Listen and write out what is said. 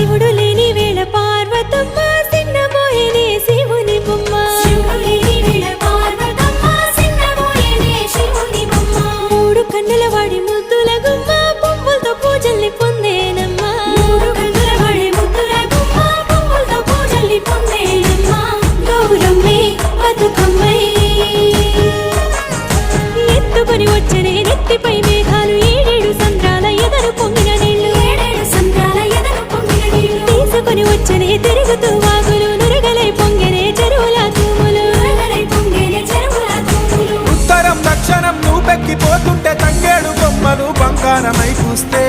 శివుడు లేని వేళ పార్వతమ్మ సిన్నబోయేనే శివుని బొమ్మ మూడు కన్నుల వాడి ముద్దుల గుమ్మ పువ్వులతో పూజల్ని పొందేనమ్మా గౌరమ్మే బతుకమ్మై ఎత్తుకొని వచ్చనే నెత్తిపై మేఘాలు ఏడేడు సంద్రాల ఎదరు పొంగిన నీళ్లు తీసుకొని వచ్చనే తిరుగుతూ వాగులు నురగలై పొంగెనే చెరువుల తూములు ఉత్తరం దక్షిణం నువ్వెక్కిపోతుంటే తంగేడు బొమ్మలు బంగారమై కూస్తే